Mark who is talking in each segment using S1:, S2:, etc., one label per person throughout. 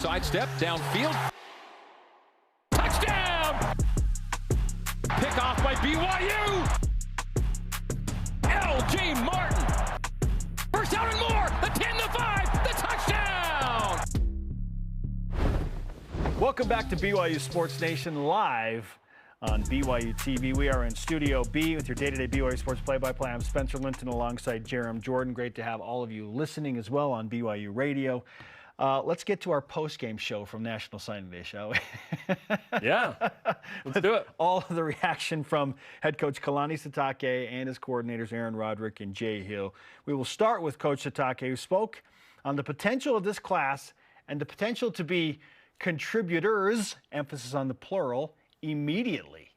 S1: Sidestep, downfield. Touchdown! Pick off by BYU! L.J. Martin! First down and more! The 10, the 5, the touchdown!
S2: Welcome back to BYU Sports Nation live on BYUtv. We are in Studio B with your day-to-day BYU Sports play-by-play. I'm Spencer Linton alongside Jarom Jordan. Great to have all of you listening as well on BYU Radio. Let's get to our post-game show from National Signing Day, shall we?
S3: Yeah, let's do it.
S2: All of the reaction from head coach Kalani Sitake and his coordinators Aaron Roderick and Keo Hill. We will start with Coach Sitake, who spoke on the potential of this class and the potential to be contributors, emphasis on the plural, immediately.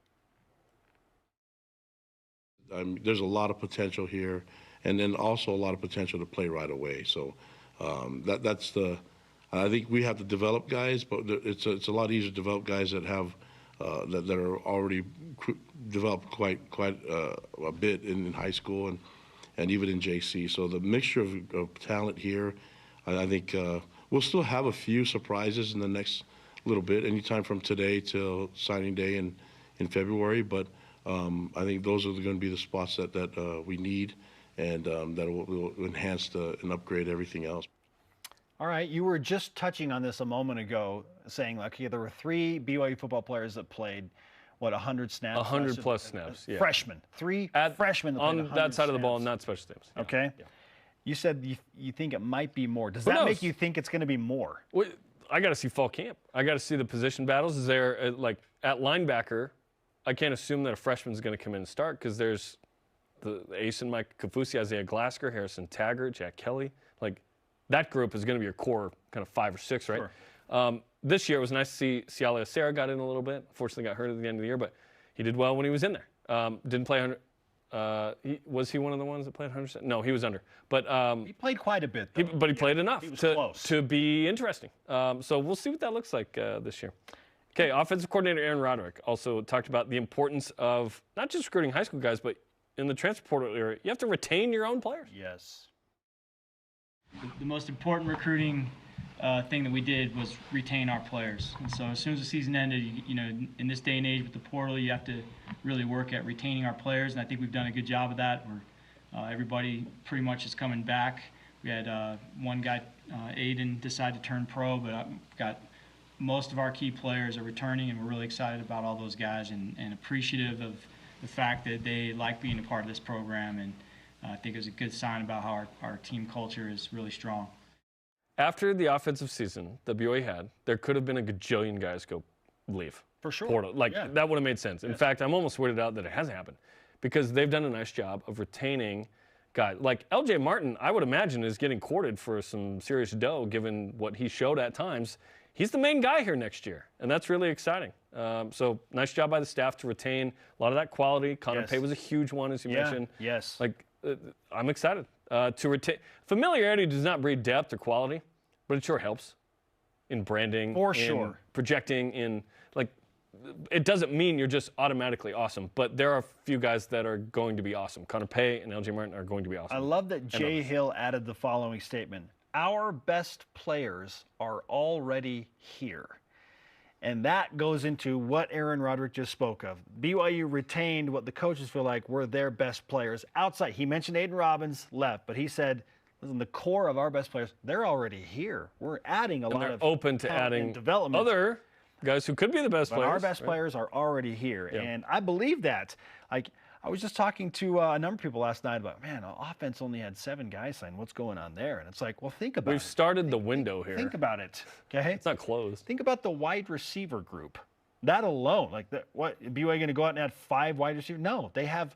S4: There's a lot of potential here, and then also a lot of potential to play right away. So that's the. I think we have to develop guys, but it's a lot easier to develop guys that have that are already developed quite a bit in high school and even in JC. So the mixture of talent here, I think we'll still have a few surprises in the next little bit, anytime from today till signing day in February. But I think those are going to be the spots that we need, and that will enhance and upgrade everything else.
S2: All right, you were just touching on this a moment ago, saying, like, okay, there were 3 BYU football players that played, 100 snaps?
S3: 100 plus snaps, yeah.
S2: Freshmen. 3 freshmen that played 100
S3: on that side
S2: snaps.
S3: of the ball, not special teams. Yeah.
S2: Okay. Yeah. You said you think it might be more. Does that make you think it's going to be more?
S3: Well, I got to see fall camp. I got to see the position battles. Is there, like, at linebacker, I can't assume that a freshman's going to come in and start because there's the ace in Mike Kafusi, Isaiah Glasker, Harrison Taggart, Jack Kelly. Like, that group is going to be your core kind of 5 or 6, right? Sure. This year it was nice to see Siale Acera got in a little bit. Unfortunately got hurt at the end of the year, but he did well when he was in there. Didn't play 100. Was he one of the ones that played 100%? No, he was under. But
S2: he played quite a bit, though.
S3: But he played enough
S2: to
S3: be interesting. So we'll see what that looks like this year. Okay, offensive coordinator Aaron Roderick also talked about the importance of not just recruiting high school guys, but in the transfer portal area, you have to retain your own players.
S2: Yes.
S5: The most important recruiting thing that we did was retain our players. And so as soon as the season ended, you know, in this day and age with the portal, you have to really work at retaining our players, and I think we've done a good job of that. Everybody pretty much is coming back. We had one guy, Aiden, decide to turn pro, but I've got most of our key players are returning, and we're really excited about all those guys and appreciative of the fact that they like being a part of this program, and I think it's a good sign about how our team culture is really strong.
S3: After the offensive season that BYU had, there could have been a gajillion guys go leave.
S2: For sure.
S3: Portal. Like, that would have made sense. In fact, I'm almost weirded out that it hasn't happened because they've done a nice job of retaining guys. Like L.J. Martin, I would imagine, is getting courted for some serious dough given what he showed at times. He's the main guy here next year, and that's really exciting. So nice job by the staff to retain a lot of that quality. Connor Pay was a huge one, as you mentioned.
S2: Yes.
S3: Like, I'm excited to retain. Familiarity does not breed depth or quality, but it sure helps in branding,
S2: for
S3: in
S2: sure,
S3: projecting. In like, it doesn't mean you're just automatically awesome, but there are a few guys that are going to be awesome. Connor Pay and L.J. Martin are going to be awesome.
S2: I love that Keo Hill added the following statement: "Our best players are already here." And that goes into what Aaron Roderick just spoke of. BYU retained what the coaches feel like were their best players outside. He mentioned Aiden Robbins left, but he said, listen, the core of our best players, they're already here. We're adding a lot of
S3: open to adding
S2: development.
S3: Other guys who could be the best players.
S2: Our best players are already here. Yeah. And I believe that. Like, I was just talking to a number of people last night about, man, offense only had 7 guys signed. What's going on there? And it's like, well, think about it.
S3: We've started the window here.
S2: Think about it, okay?
S3: It's not closed.
S2: Think about the wide receiver group. That alone, like, what, BYU going to go out and add 5 wide receivers? No, they have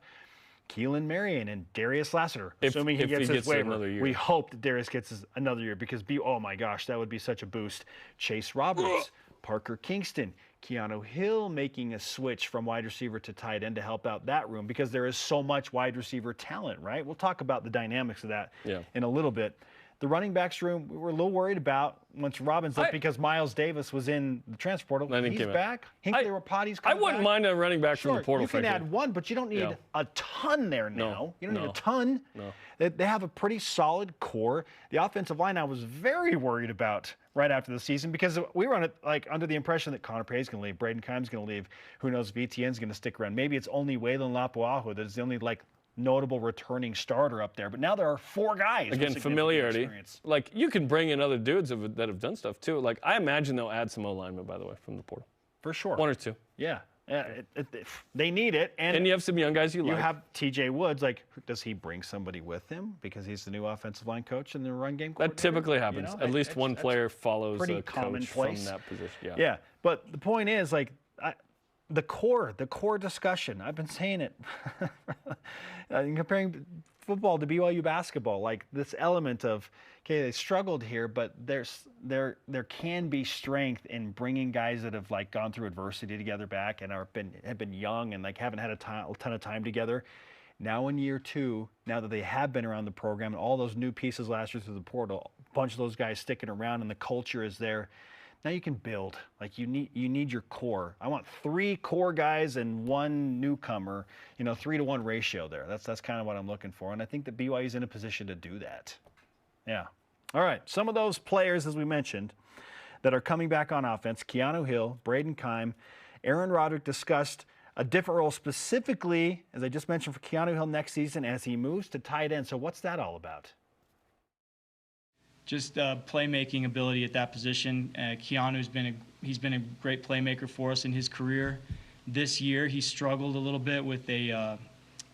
S2: Keelan Marion and Darius Lassiter, assuming he gets his waiver.
S3: Another year.
S2: We hope that Darius gets another year because, oh my gosh, that would be such a boost. Chase Roberts, Parker Kingston, Keo Hill making a switch from wide receiver to tight end to help out that room because there is so much wide receiver talent, right? We'll talk about the dynamics of that in a little bit. The running backs room, we were a little worried about once Robbins left because Miles Davis was in the transfer portal. He's back. Hinckley Potty's coming back.
S3: I wouldn't mind a running back from the portal.
S2: You can add one, but you don't need a ton there now.
S3: No,
S2: you don't need a ton. No. They have a pretty solid core. The offensive line, I was very worried about right after the season because we were under the impression that Connor Pay's going to leave, Braden Kime's going to leave. Who knows if Etienne's going to stick around? Maybe it's only Waylon Lapuaho that is the only notable returning starter up there. But now there are 4 guys.
S3: Again, familiarity. Experience. You can bring in other dudes that have done stuff too. I imagine they'll add some O-linemen, by the way, from the portal.
S2: For sure.
S3: 1 or 2.
S2: Yeah. They need it. And
S3: you have some young guys you like.
S2: You have TJ Woods. Does he bring somebody with him because he's the new offensive line coach and the run game coordinator?
S3: That typically happens. At least one player follows a coach from that position.
S2: Yeah. But the point is, the core discussion, I've been saying it, comparing football to BYU basketball, this element of, okay, they struggled here, but there can be strength in bringing guys that have gone through adversity together back and have been young and haven't had a ton of time together. Now in year 2, now that they have been around the program and all those new pieces last year through the portal, a bunch of those guys sticking around and the culture is there. Now you can build. You need your core. I want 3 core guys and 1 newcomer. 3-to-1 ratio there. That's kind of what I'm looking for, and I think that BYU is in a position to do that. Yeah. All right. Some of those players, as we mentioned, that are coming back on offense: Keanu Hill, Braden Kime, Aaron Roderick discussed a different role specifically, as I just mentioned, for Keanu Hill next season as he moves to tight end. So what's that all about?
S5: Just playmaking ability at that position. Keanu's been a great playmaker for us in his career. This year he struggled a little bit with an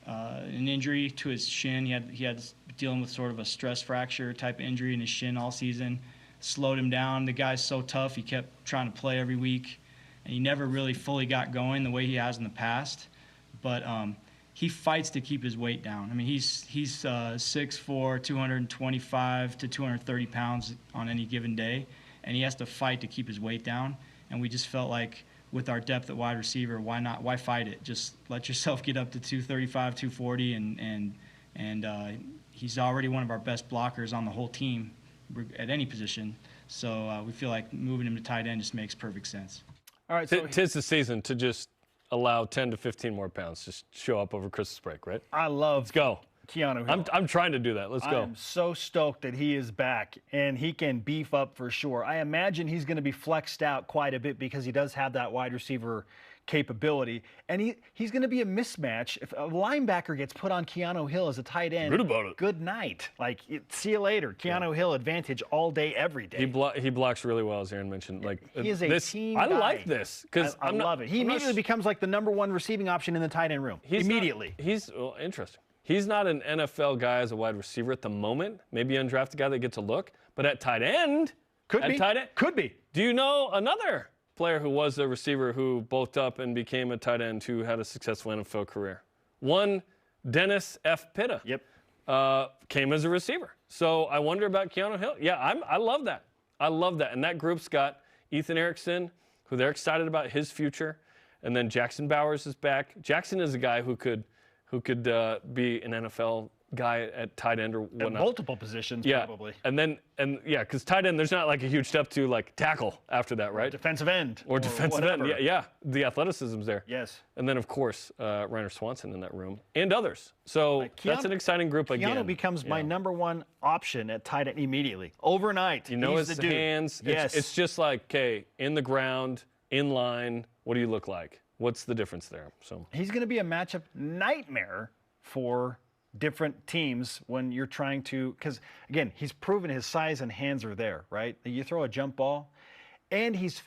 S5: injury to his shin. He had dealing with sort of a stress fracture type injury in his shin all season. Slowed him down. The guy's so tough. He kept trying to play every week, and he never really fully got going the way he has in the past. But he fights to keep his weight down. I mean, he's 6'4", 225 to 230 pounds on any given day, and he has to fight to keep his weight down. And we just felt like with our depth at wide receiver, why fight it? Just let yourself get up to 235, 240, and he's already one of our best blockers on the whole team at any position. So we feel like moving him to tight end just makes perfect sense.
S2: All right, so
S3: tis the season to just allow 10 to 15 more pounds to show up over Christmas break, right?
S2: Let's
S3: go.
S2: Keanu Hill.
S3: I'm trying to do that. Let's go.
S2: I'm so stoked that he is back, and he can beef up for sure. I imagine he's going to be flexed out quite a bit because he does have that wide receiver capability, and he's going to be a mismatch. If a linebacker gets put on Keanu Hill as a tight end,
S3: good about it.
S2: Good night. See you later. Keanu Hill advantage all day, every day.
S3: He blocks really well, as Aaron mentioned.
S2: He is a team guy.
S3: I like this because
S2: I love it. He immediately becomes the number 1 receiving option in the tight end room. Immediately.
S3: Interesting. He's not an NFL guy as a wide receiver at the moment. Maybe an undrafted guy that gets a look, but at tight end,
S2: could be.
S3: Do you know another player who was a receiver who bulked up and became a tight end who had a successful NFL career? One, Dennis F. Pitta.
S2: Yep.
S3: Came as a receiver. So I wonder about Keanu Hill. Yeah, I love that. I love that. And that group's got Ethan Erickson, who they're excited about his future. And then Jackson Bowers is back. Jackson is a guy who could be an NFL guy at tight end or whatnot.
S2: At multiple positions, probably.
S3: Because tight end, there's not a huge step to tackle after that, right?
S2: Defensive end.
S3: Or defensive end. Yeah. The athleticism's there.
S2: Yes.
S3: And then, of course, Reiner Swanson in that room and others. So that's an exciting group again.
S2: Keanu becomes my number 1 option at tight end immediately. Overnight.
S3: His hands.
S2: Yes.
S3: It's just okay, in the ground, in line, what do you look like? What's the difference there? So
S2: he's going to be a matchup nightmare for different teams when you're trying to, because again, he's proven his size and hands are there, right? You throw a jump ball, and he's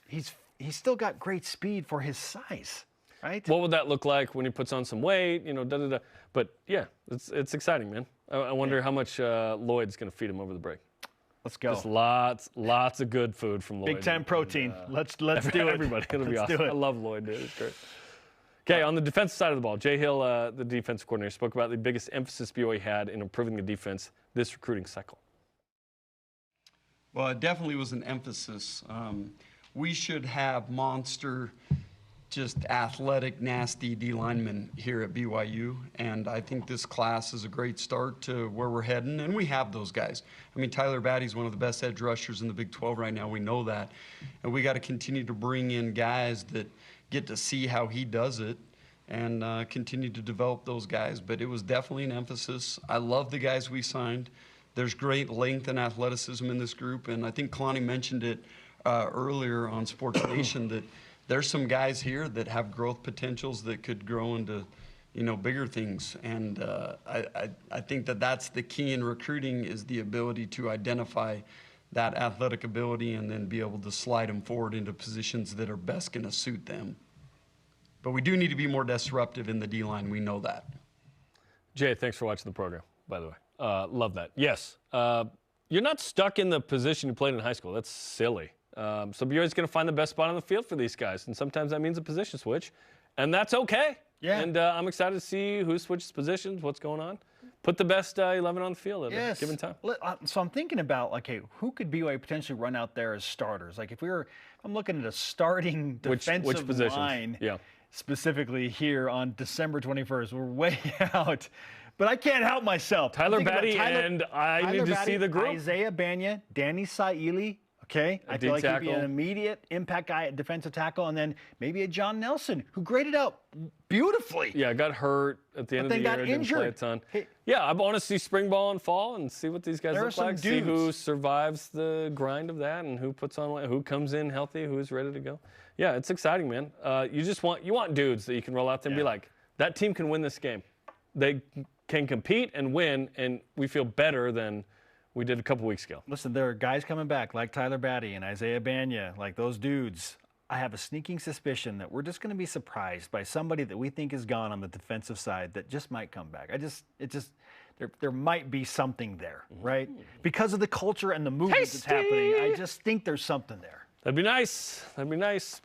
S2: still got great speed for his size, right?
S3: What would that look like when he puts on some weight? But yeah, it's exciting, man. I wonder how much Lloyd's going to feed him over the break.
S2: Let's go.
S3: Just lots of good food from Lloyd.
S2: Big time protein. Let's do it.
S3: Everybody, it'll be awesome. I love Lloyd, dude. It's great. Okay, on the defensive side of the ball, Jay Hill, the defensive coordinator, spoke about the biggest emphasis BYU had in improving the defense this recruiting cycle.
S6: Well, it definitely was an emphasis. We should have monster, just athletic, nasty D linemen here at BYU, and I think this class is a great start to where we're heading, and we have those guys. I mean, Tyler Batty's one of the best edge rushers in the Big 12 right now. We know that, and we got to continue to bring in guys that get to see how he does it and continue to develop those guys. But it was definitely an emphasis. I love the guys we signed. There's great length and athleticism in this group, and I think Kalani mentioned it earlier on Sports Nation that there's some guys here that have growth potentials that could grow into, bigger things. And I think that that's the key in recruiting, is the ability to identify that athletic ability and then be able to slide them forward into positions that are best going to suit them. But we do need to be more disruptive in the D-line. We know that.
S3: Jay, thanks for watching the program, by the way. Love that. Yes. You're not stuck in the position you played in high school. That's silly. So BYU's going to find the best spot on the field for these guys, and sometimes that means a position switch, and that's okay.
S2: Yeah.
S3: And I'm excited to see who switches positions, what's going on. Put the best 11 on the field at a given time.
S2: So I'm thinking about, who could BYU potentially run out there as starters? I'm looking at a starting defensive
S3: which positions?
S2: line,
S3: Yeah.
S2: specifically here on December 21st. We're way out. But I can't help myself.
S3: Tyler Batty, and I need to see the group.
S2: Isaiah Banya, Danny Saili. Okay, I feel like he'd be an immediate impact guy at defensive tackle, and then maybe a John Nelson, who graded out beautifully.
S3: Yeah, got hurt at the end of the year. Didn't play a ton. Yeah, I want to see spring ball and fall and see what these guys look like. See who survives the grind of that and who puts on weight, who comes in healthy, who's ready to go. Yeah, it's exciting, man. You want dudes that you can roll out there and be like, that team can win this game. They can compete and win, and we feel better than we did a couple weeks ago.
S2: Listen, there are guys coming back like Tyler Batty and Isaiah Banya, like those dudes. I have a sneaking suspicion that we're just going to be surprised by somebody that we think is gone on the defensive side that just might come back. There might be something there, right? Because of the culture and the movement that's happening, I just think there's something there.
S3: That'd be nice. That'd be nice.